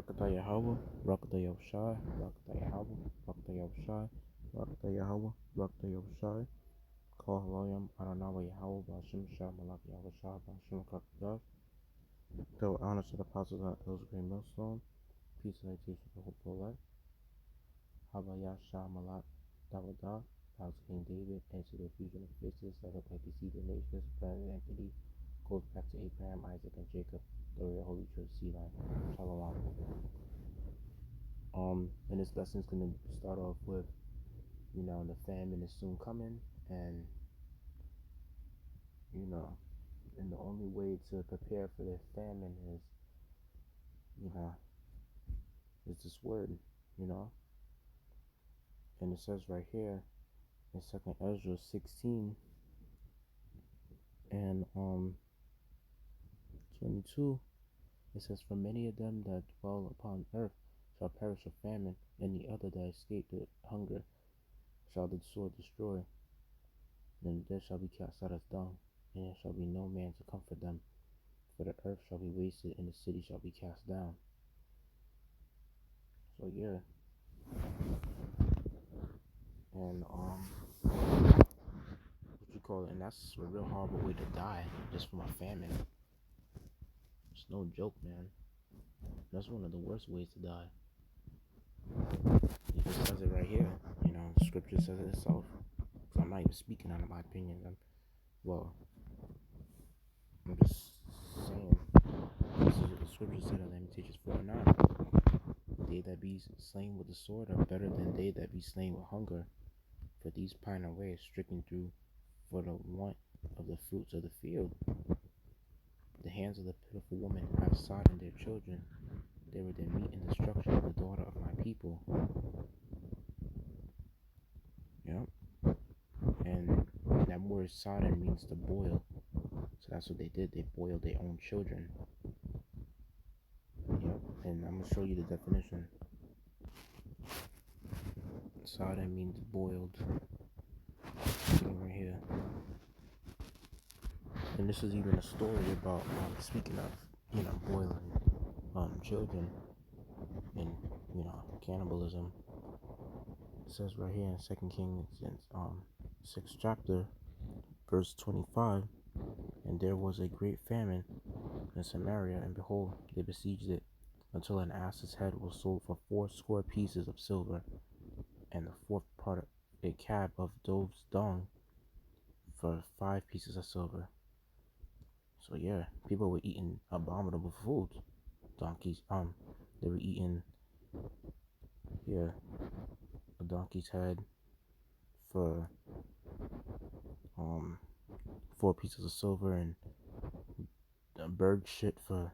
Rakata Yahweh, Rakata Yahushai, Rakata Yahweh, Rakata Yahushai, Rakata Yahweh, Rakata Yahushai, Kol Halayim, Adonai Yahweh, Bashim Shah, Malak Yahushai, Bashim Kakadav. Go honor to the apostles of Hills Green Millstone, peace and salutation to the hopeful elect. Havaya Shah Malak Davadah, House King David, and to the fusion of faces that look like the seed of nations, planet entity, goes back to Abraham, Isaac, and Jacob, the real Holy Church Sea Line. Shalom. And this lesson's gonna start off with, the famine is soon coming, and and the only way to prepare for the famine is, is this word, and it says right here in 2nd Ezra 16 and 22, it says, "For many of them that dwell upon earth shall perish of famine, and the other that escape the hunger shall the sword destroy. Then there shall be cast out as dung, and there shall be no man to comfort them. For the earth shall be wasted, and the city shall be cast down." So yeah, and what you call it? And that's a real horrible way to die, just from a famine. It's no joke, man. That's one of the worst ways to die. It just says it right here. Scripture says it itself. So I'm not even speaking out of my opinion. I'm just saying. This is what the scripture said in Lamentations 4:9. They that be slain with the sword are better than they that be slain with hunger. For these pine away, stricken through for the want of the fruits of the field. The hands of the pitiful woman have sodden their children. They were their meat in destruction of the daughter of my people. Yep. And that word sodden means to boil. So that's what they did. They boiled their own children. Yep. And I'm going to show you the definition. Sodden means boiled. Right here. And this is even a story about, speaking of, boiling children and, cannibalism. It says right here in 2 Kings 6th chapter, verse 25, "And there was a great famine in Samaria, and behold, they besieged it, until an ass's head was sold for 80 pieces of silver, and the fourth part of a cab of dove's dung for 5 pieces of silver." So yeah, people were eating abominable foods. Donkeys, they were eating, a donkey's head for 4 pieces of silver, and a bird shit for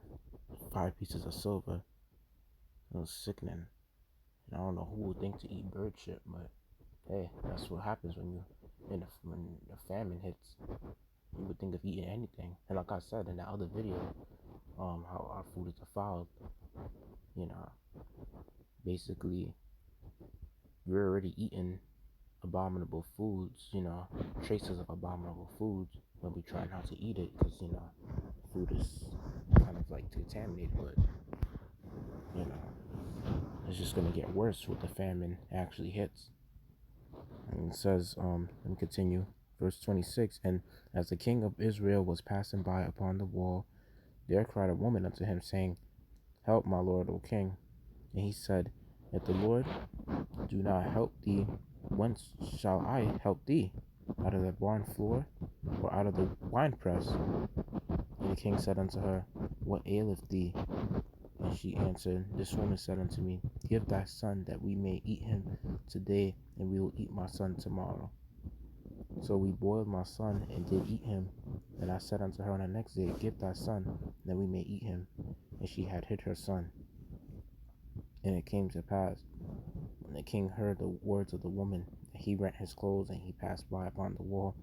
5 pieces of silver. It was sickening. And I don't know who would think to eat bird shit, but hey, that's what happens when the famine hits. You would think of eating anything. And like I said in that other video, how our food is defiled. Basically, we're already eating abominable foods, traces of abominable foods when we try not to eat it, because, food is kind of like contaminated, but, it's just going to get worse when the famine actually hits. And it says, let me continue, verse 26, "And as the king of Israel was passing by upon the wall, there cried a woman unto him, saying, Help, my lord, O king. And he said, If the Lord do not help thee, whence shall I help thee? Out of the barn floor, or out of the winepress? And the king said unto her, What aileth thee? And she answered, This woman said unto me, Give thy son, that we may eat him today, and we will eat my son tomorrow. So we boiled my son, and did eat him. And I said unto her on the next day, Give thy son, that we may eat him. And she had hid her son. And it came to pass, when the king heard the words of the woman, that he rent his clothes, and he passed by upon the wall.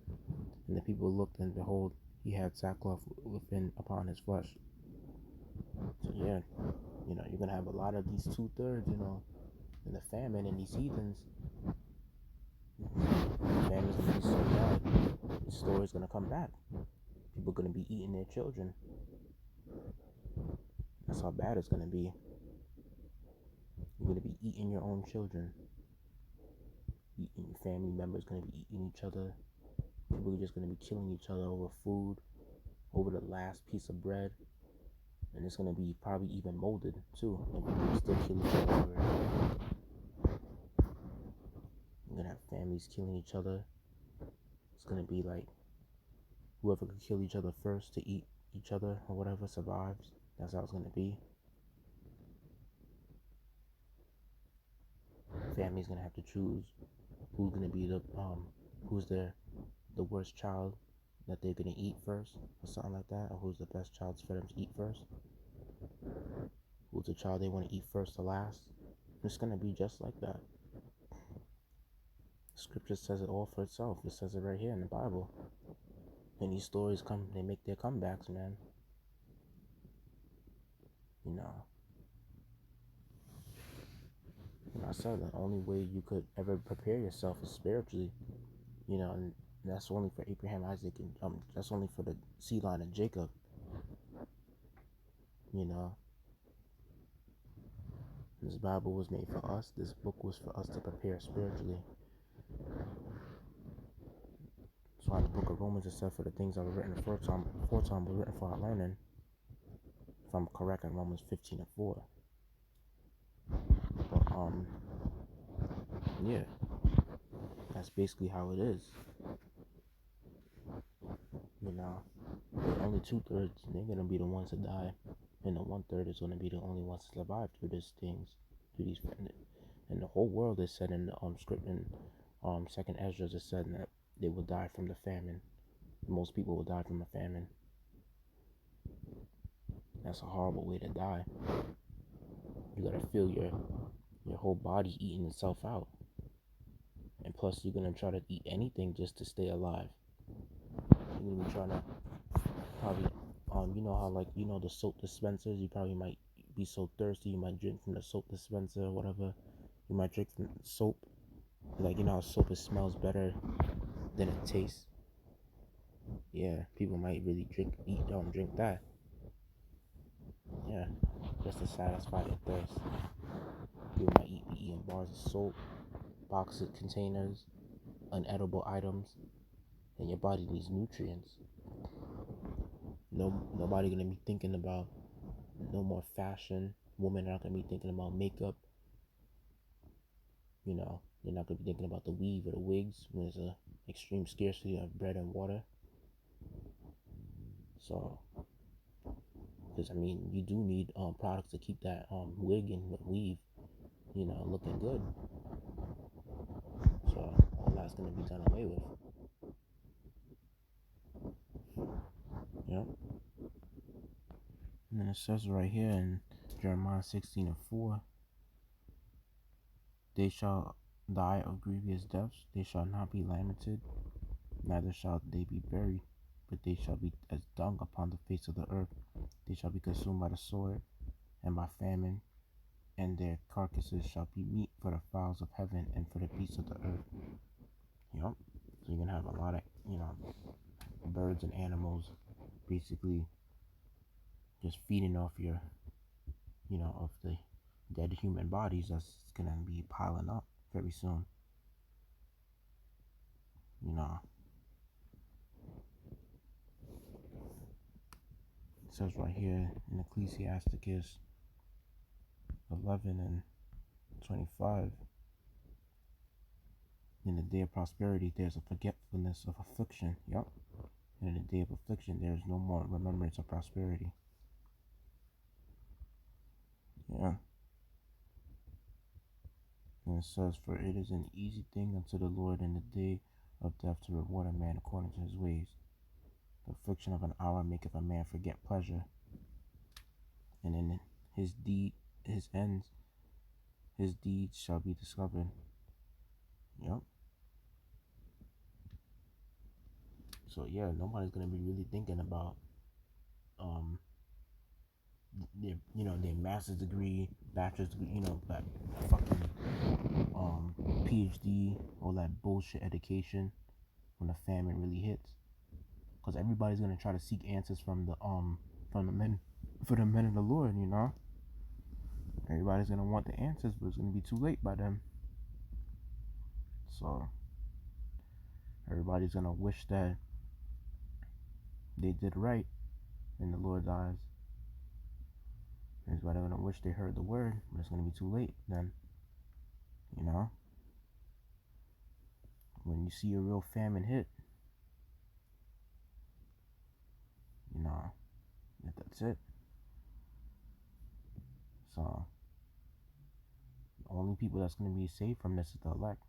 And the people looked, and behold, he had sackcloth within upon his flesh." So yeah, you're gonna have a lot of these 2/3, in the famine, and these heathens. The famine's gonna be so bad, the story's gonna come back. People are gonna be eating their children. That's how bad it's gonna be. You're gonna be eating your own children. Eating family members gonna be eating each other. People are just gonna be killing each other over food, over the last piece of bread, and it's gonna be probably even molded too. And people still kill each other over it. You're gonna have families killing each other. It's gonna be like whoever could kill each other first to eat each other or whatever survives. That's how it's gonna be. Family's gonna have to choose who's gonna be who's the worst child that they're gonna eat first or something like that, or who's the best child for them to eat first. Who's the child they want to eat first or last. It's gonna be just like that. Scripture says it all for itself. It says it right here in the Bible. And these stories they make their comebacks, man. You know, I said the only way you could ever prepare yourself is spiritually. And that's only for Abraham, Isaac, and that's only for the seed line of Jacob. You know, this Bible was made for us. This book was for us to prepare spiritually. That's why the book of Romans is said for the things that were written aforetime were written for our learning. If I'm correct, in Romans 15:4. But yeah, that's basically how it is. Only 2/3 they're gonna be the ones to die, and the 1/3 is gonna be the only ones to survive through these things, through these. And the whole world is said in the script in Second Ezra is said that they will die from the famine. Most people will die from a famine. That's a horrible way to die. You gotta feel your whole body eating itself out, and plus you're gonna try to eat anything just to stay alive. You're gonna be trying to probably you know how the soap dispensers, you probably might be so thirsty you might drink from the soap dispenser or whatever. You might drink from soap, like how soap smells better than it tastes. Yeah, people might really drink that. Yeah, just to satisfy their thirst. People might be eating bars of soap, boxes, containers, unedible items, and your body needs nutrients. Nobody gonna be thinking about no more fashion. Women are not gonna be thinking about makeup. They're not gonna be thinking about the weave or the wigs when there's a extreme scarcity of bread and water. So, because you do need products to keep that wig and weave, looking good. So all that's gonna be done away with. Yep. And then it says right here in Jeremiah 16:4, they shall die of grievous deaths, they shall not be lamented, neither shall they be buried, but they shall be as dung upon the face of the earth. They shall be consumed by the sword and by famine, and their carcasses shall be meat for the fowls of heaven and for the beasts of the earth. Yep. So you're gonna have a lot of, birds and animals basically just feeding off of the dead human bodies that's gonna be piling up very soon. It says right here in Ecclesiasticus 11:25, in the day of prosperity there's a forgetfulness of affliction. Yep. And in the day of affliction there is no more remembrance of prosperity. Yeah. And it says, for it is an easy thing unto the Lord in the day of death to reward a man according to his ways. The affliction of an hour maketh a man forget pleasure, and in his deeds shall be discovered. Yep. So yeah, nobody's gonna be really thinking about their master's degree, bachelor's degree, that fucking PhD, all that bullshit education when the famine really hits. Because everybody's gonna try to seek answers from the men of the Lord. Everybody's gonna want the answers, but it's gonna be too late by then. So everybody's gonna wish that they did right in the Lord's eyes. Everybody's gonna wish they heard the word, but it's gonna be too late then. You know, when you see a real famine hit, you know, that's it. So the only people that's gonna be saved from this is the elect.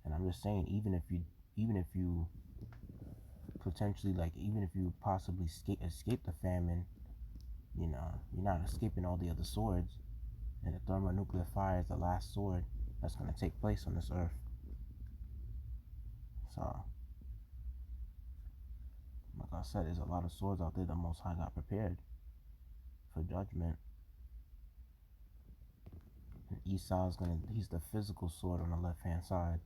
And I'm just saying, even if you potentially, like, even if you possibly escape the famine, you know, you're not escaping all the other swords. And the thermonuclear fire is the last sword that's going to take place on this earth. So, like I said, there's a lot of swords out there the Most High got prepared for judgment. And Esau's he's the physical sword on the left-hand side.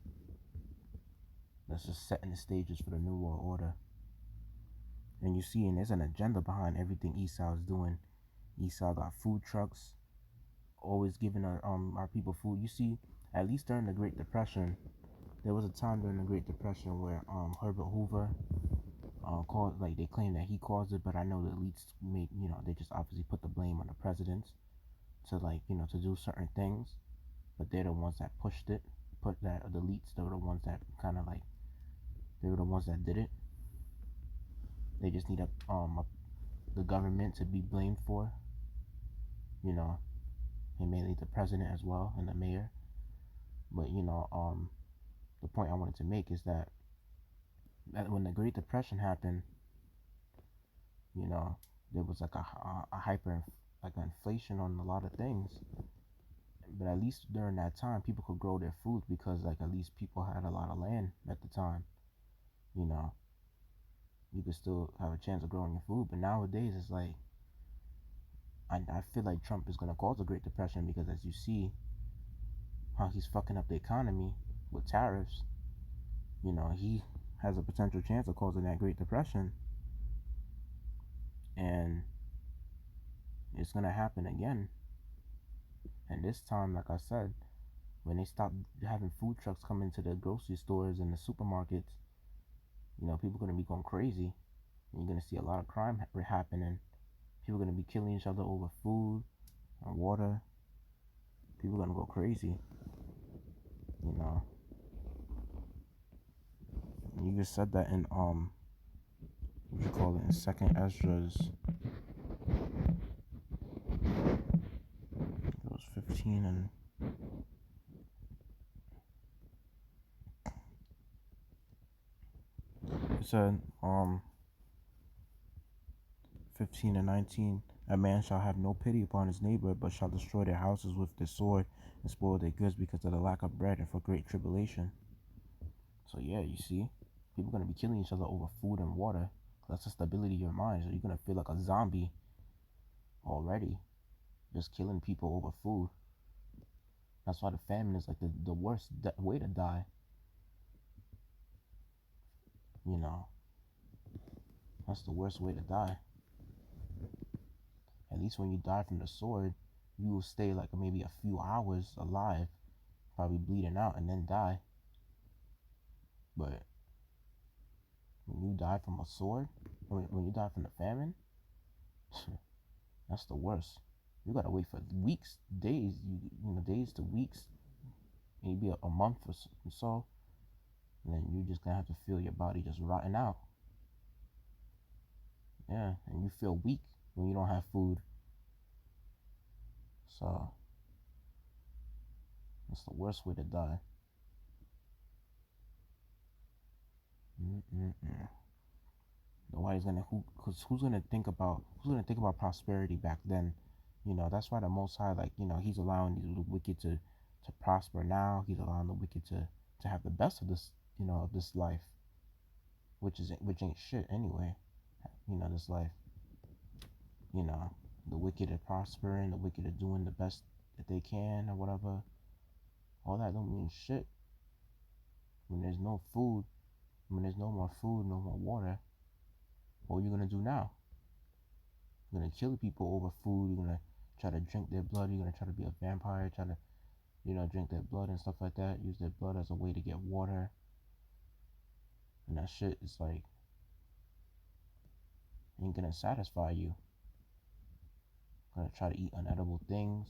That's just setting the stages for the New World Order. And you see, and there's an agenda behind everything Esau's doing. Esau got food trucks, always giving our people food. You see, at least during the Great Depression, there was a time during the Great Depression where Herbert Hoover caused, like, they claim that he caused it, but I know the elites made, you know, they just obviously put the blame on the presidents to, like, you know, to do certain things, but they're the ones that pushed it, the elites, they were the ones that kind of like, they were the ones that did it. They just need the government to be blamed for, you know, and mainly the president as well and the mayor. But you know, the point I wanted to make is that when the Great Depression happened, you know, there was like a hyper, like an inflation on a lot of things. But at least during that time, people could grow their food because, like, at least people had a lot of land at the time. You know, you could still have a chance of growing your food. But nowadays, it's like, I feel like Trump is going to cause a Great Depression because, as you see, how he's fucking up the economy with tariffs. You know, he has a potential chance of causing that Great Depression. And it's going to happen again. And this time, like I said, when they stop having food trucks come into the grocery stores and the supermarkets, you know, people are going to be going crazy. And you're going to see a lot of crime happening. People are going to be killing each other over food and water. People are going to go crazy. You know. You just said that in, what you call it, in 2nd Ezra's. It was 15 and... It said, 15 and 19, a man shall have no pity upon his neighbor, but shall destroy their houses with the sword and spoil their goods because of the lack of bread and for great tribulation. So yeah, you see, people are going to be killing each other over food and water. That's the stability of your mind. So you're going to feel like a zombie already, just killing people over food. That's why the famine is like the worst way to die. You know, that's the worst way to die. At least when you die from the sword, you will stay like maybe a few hours alive, probably bleeding out, and then die. But when you die from a sword, when you die from the famine, that's the worst. You gotta wait for weeks, days, days to weeks, maybe a month or so, and then you're just gonna have to feel your body just rotting out. Yeah, and you feel weak when you don't have food. So that's the worst way to die. Nobody's gonna who's gonna think about prosperity back then. You know, that's why the Most High, like, you know, he's allowing the wicked to prosper now. He's allowing the wicked to have the best of this, you know, of this life, which ain't shit anyway. You know, this life, you know, the wicked are prospering, the wicked are doing the best that they can or whatever. All that don't mean shit when there's no food, when there's no more food, no more water. What are you gonna do now? You're gonna kill people over food. You're gonna try to drink their blood. You're gonna try to be a vampire, try to, drink their blood and stuff like that. Use their blood as a way to get water. And that shit is like, ain't gonna satisfy you. You're gonna try to eat unedible things.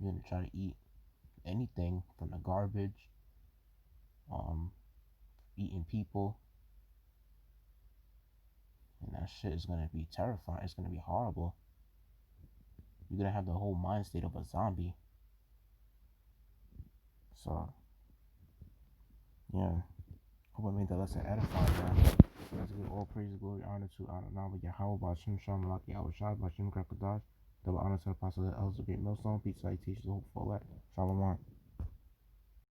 You're gonna try to eat anything from the garbage, eating people. And that shit is gonna be terrifying. It's gonna be horrible. You're gonna have the whole mind state of a zombie. So, yeah. Hope I made that lesson edifying, man. Let's give all praise, glory, honor to Adonai, Yahweh, Bashim, Shalom, Malak, Yahweh, Shai, Bashim, Krakadash. Double honor to the apostle of the elders of Great Millstone. Peace, salutations, hope for that. Shalom.